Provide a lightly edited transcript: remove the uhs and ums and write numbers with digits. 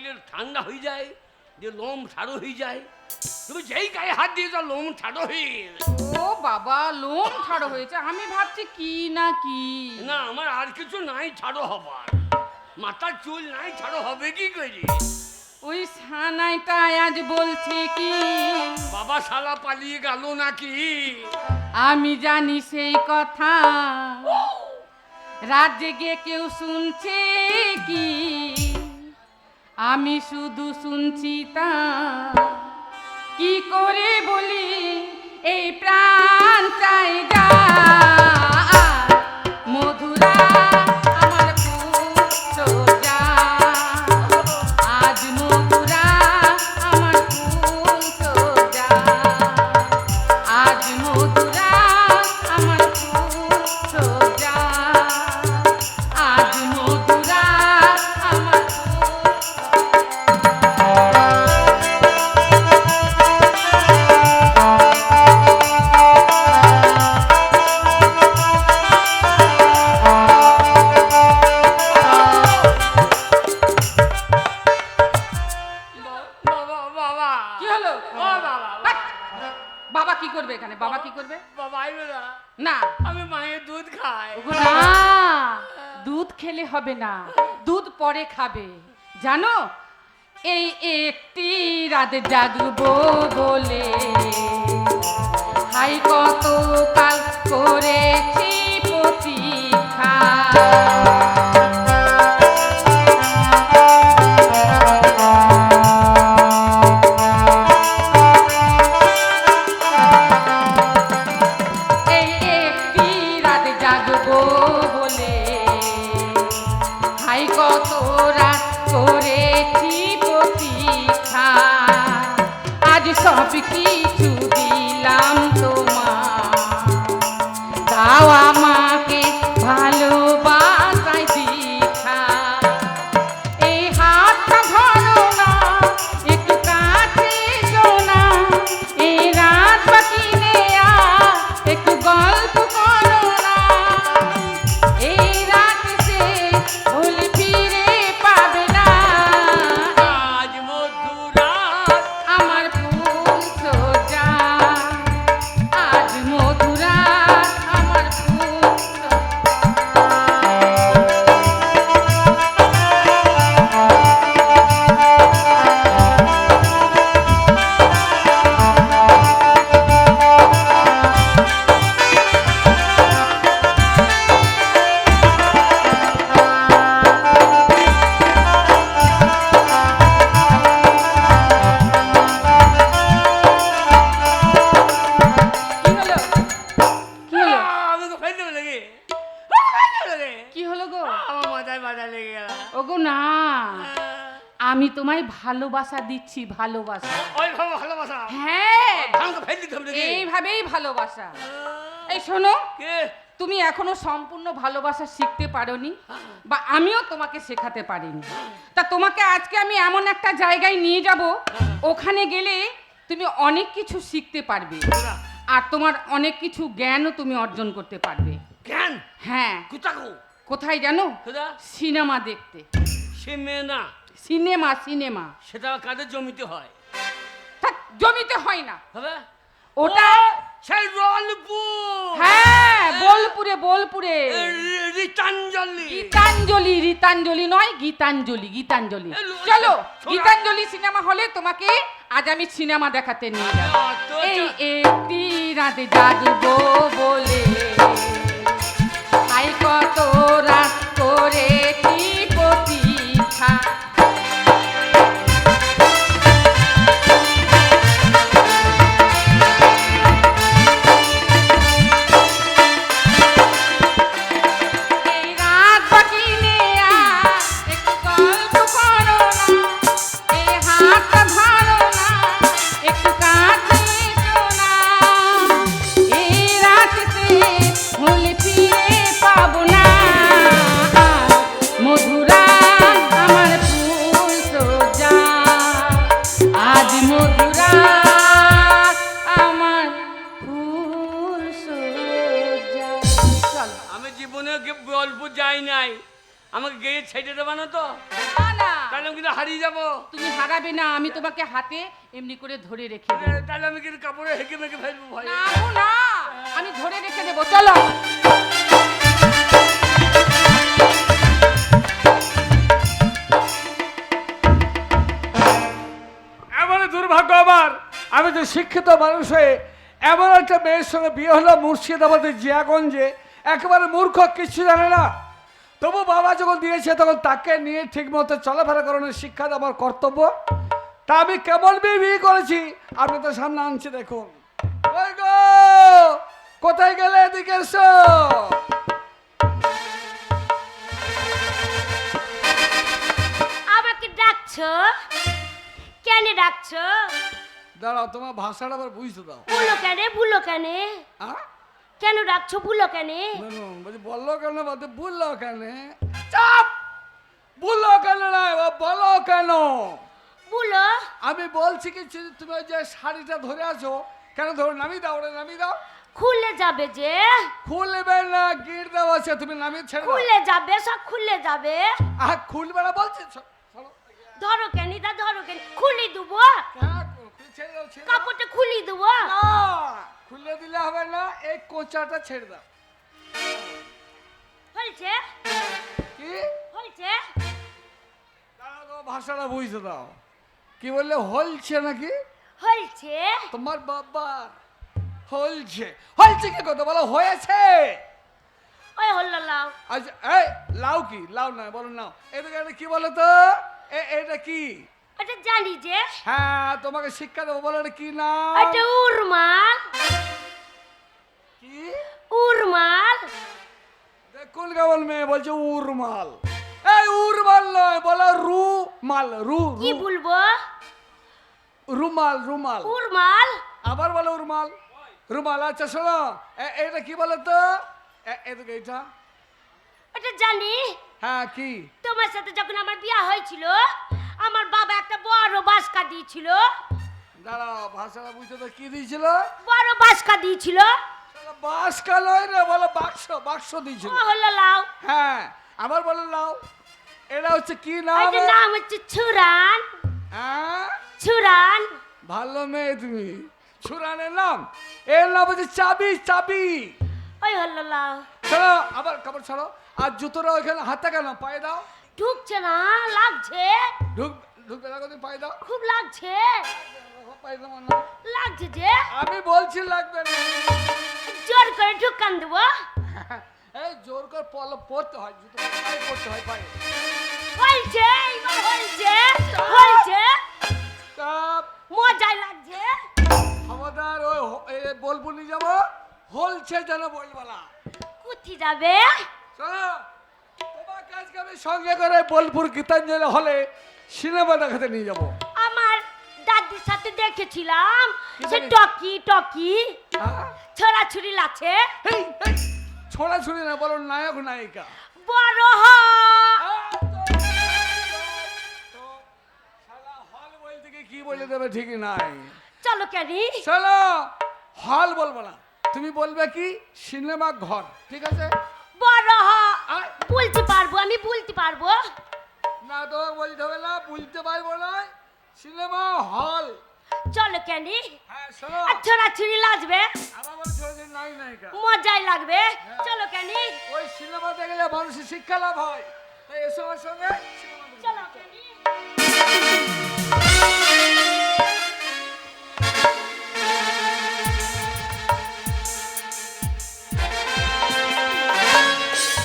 দিলে ঠান্ডা হয়ে যায়, যে লোম ছাড়ো হয়ে যায়। তুমি যেই গায়ে হাত দিয়ে যাও লোম ছাড়ো হয়ে। ও বাবা, লোম ছাড়ো হয়েছে, আমি ভাবছি কি না কি। না, আমার আর কিছু নাই ছাড়ো হবার, মাথার চুল নাই ছাড়ো হবে কি করে? ওই সানাইটা আজ বলছে কি বাবা শালা পালিয়ে গেল নাকি? আমি জানি সেই কথা, রাত জেগে কেউ শুনছে কি, আমি শুধু শুনছি তা। কি করে বলি এই প্রাণ চাই যা, মধুরা আমার ফুল সোজা, আজ মধুরা আমার ফুল সোজা, আজ মধুরা আমার ফুল সোজা, আজ মধুরা আমার বাবা বাবা কি হলো? ও বাবা বাবা কি করবে এখানে? বাবা কি করবে? বাবা আইবে না, না, আমি মায়ের দুধ খাই। ওগো না, দুধ খেলে হবে না, দুধ পরে খাবে। জানো, এই একটি রাত জাগবো বলে হাই কত কাল করেছি প্রতীক্ষা। এই একটি রাত জাগবো বলে হাই কত রাত করেছি প্রতীক্ষা। আজ সব কিছু দিলাম তোমার, দাও আমাকে ভালোবাসায় দীক্ষা। এই হাতটা ধরো না, একটু কাছে এসো না, এই রাত বাকি নেয়া একটু গল্প করো না। এই রাত সে ভুল ফিরে পাবে না, আজ মধুরা আমার ফুল সোজা, আজ মধুরা আমার ফুল সোজা। কি হলো? কি হলো? আমাকে ফেলতে লেগে কি হলো গো? আমার মাথায় বাধা লেগে গেল। ওগো না, আমি তোমায় ভালোবাসা দিচ্ছি, ভালোবাসা। ওই ভাবে ভালোবাসা হ্যাঁ, আমাকে ফেল দিতে হবে নাকি? এইভাবেই ভালোবাসা। এই শোনো, কে? তুমি এখনো সম্পূর্ণ ভালোবাসা শিখতে পারোনি, বা আমিও তোমাকে শেখাতে পারিনি। তা তোমাকে আজকে আমি এমন একটা জায়গায় নিয়ে যাব, ওখানে গেলে তুমি অনেক কিছু শিখতে পারবে, আর তোমার অনেক কিছু জ্ঞানও তুমি অর্জন করতে পারবে। জ্ঞান? হ্যাঁ। কোথাকো? কোথায় জানো? কোথা? সিনেমা দেখতে। সে মেয়ে না, সিনেমা, সিনেমা। সেটা কাদের জমিতে হয়? থাক, জমিতে হয় না হবে ওটা। সেই রোলপুর। হ্যাঁ, বোলপুরে, বোলপুরে। রীতাঞ্জলি। গীতাঞ্জলি, রীতাঞ্জলি নয়, গীতাঞ্জলি, গীতাঞ্জলি। চলো, গীতাঞ্জলি সিনেমা হলে তোমাকে আজ আমি সিনেমা দেখাতে নিয়ে যাব। এই একটি রাতে জাগবো বলে আই কত রাত করেছি প্রতীক্ষা। এই রাত বাকি নেয়া একটু গল্প করো না, এই হাতটা ধরো না, একটু কাছে এসো না। এই রাত সে ভুল ফিরে পাবো না, আমাকে গেয়ে ছেড়ে দেবা না তো? না না, তাহলে আমি কিন্তু হারিয়ে যাবো। তুমি হারাবে না, আমি তোমাকে হাতে এমনি করে ধরে রেখে দেবো। তাহলে আমি কিন্তু কাপড়ে হেঁকে মেকে ফেলবো ভয়। না গো না, আমি ধরে রেখে দেবো, চলো। এমন দুর্ভাগ্য আমার, আমি তো শিক্ষিত মানুষ হয়ে এমন একটা মেয়ের সঙ্গে বিয়ে হলো মুর্শিদাবাদের জিয়াগঞ্জে, একেবারে মূর্খ, কিছু জানে না। তবু বাবা যখন দিয়েছে তখন তাকে নিয়ে ঠিক মতো চলাফেরা করানোর শিক্ষা দেওয়া আমার কর্তব্য। তা আমি কেমন বিয়ে করেছি আপনি তো সামনে আনছি, দেখুন। ওই গো, কোথায় গেলে? এদিকে এসো। আমাকে ডাকছো? কেন ডাকছো? দাঁড়াও, তোমার ভাষাটা আবার বুঝতে দাও। বলো কেন, ভুলো কেন? হ্যাঁ, কেন ডাকছো, ভুলো কেন? বলছি বললো কেন, বলতে বললো কেন? চাপ! বললো কেন নয়, বলো কেন? বলো। আমি বলছি কি, তুমি ওই যে শাড়িটা ধরে আছো কেন? ধরে নামিয়ে দাও, ওটা নামিয়ে দাও। খুলে যাবে যে। খুলবে না, গিট দেওয়া আছে, তুমি নামিয়ে ছেড়ে দাও। খুলে যাবে, সব খুলে যাবে। খুলবে না বলছি। ধরো কেন, তা ধরো কেন? খুলি দেবো, ছেড়ে দাও, ছেড়ে দাও। কাপড়টা খুলি দেবো। না, খুলে দিলে হবে না, এই কোঁচাটা ছেড়ে দাও। হয়েছে, কি হয়েছে। দাঁড়াও, তোমার ভাষাটা বুঝতে দাও। কি বললে, হলছে নাকি? হয়েছে। তোমার বাবা হলছে, হলছে কি কথা বলো? হয়েছে। ওই হলো লাও। আচ্ছা, এই লাউ কি? লাউ নয়, বলো নাও। এদিকে এটা কি বলো তো? এটা কি? এটা জানি যে। হ্যাঁ, তোমাকে শিক্ষা দেবো, বলো এটা কি না? এটা উরমাল। কি? উরমাল। দেখুন কেমন মেয়ে বলছে উরমাল। এই উরমাল নয়, বলো রুমাল। কি বলবো? রুমাল, রুমাল। উরমাল। আবার বলো উরমাল, রুমাল। আচ্ছা শোনো, এটা কি বলো তো? এদিকে এটা। এটা জানি। হ্যাঁ, কি? তোমার সাথে যখন আমার বিয়ে হয়েছিল, আমার বাবা একটা বড় বাসকা দিয়েছিল। দাঁড়াও, ভাষাটা বুঝতে তো, কি দিয়েছিল? বড় বাসকা দিয়েছিল। বাস কালয় রে, বলো বাক্স, বাক্স দিয়েছিল। ও হলো লাউ। হ্যাঁ, আবার বলো লাও। এটা হচ্ছে কি নাম? এটার নাম হচ্ছে ছুরান। হ্যাঁ, ছুরান। ভালো মেয়ে তুমি। ছুরানের নাম? এর নাম হচ্ছে চাবি, চাবি। ওই হলো লাউ। চলো, আবার কাপড় ছাড়ো। আর জুতোটা ওইখানে, হাতে কেন? পায়ে দাও। ঢুকছে না, লাগছে। ঢুকবে না, তুমি পায়ে দাও। খুব লাগছে। পায়ে দাও না। লাগছে যে। আমি বলছি লাগবে না। জোর করে ঢুকান দেবো। এই জোর করে পড়তে হয়, জুতো পায়ে পড়তে হয়, পায়ে। হয়েছে, এইবার হয়েছে, হয়েছে। চাপ। মজাই লাগছে। আমাদের ওই বলবো নিয়ে যাবো, হলছে যেন বলবো না। কুথি যাবে? শোনো, তোমাকে আজকে আমি সঙ্গে করে বোলপুর গীতাঞ্জলি হলে সিনেমা দেখাতে নিয়ে যাবো। আমার দাদির সাথে দেখেছিলাম, সে জানিস? টকি টকি হ্যাঁ? ছড়াছড়ি লাগছে। এই, এই, ছোড়াছুড়ি না, বলো নায়ক নায়িকা। বড় হ। হল বলতে কি বলে দেবে ঠিকই নাই। চলো কেন? চলো, হল বলবো না, তুমি বলবে কি সিনেমা ঘর, ঠিক আছে? বড় হ। আয়। বলতে পারবো, আমি বলতে পারবো। না, তোমাকে বলতে হবে না, বুঝতে পারবো না। Cinema hall. চলো কেন? হ্যাঁ, শোনো, আর ছড়াছড়ি লাগবে, আমার বলে ছোড়াছুড়ি নাই নায়িকা। মজাই লাগবে। চলো কেন? ওই সিনেমা দেখলে মানুষের শিক্ষা লাভ হয়, তাই এসো আমার সঙ্গে সিনেমা দেখতে। চলো কেন?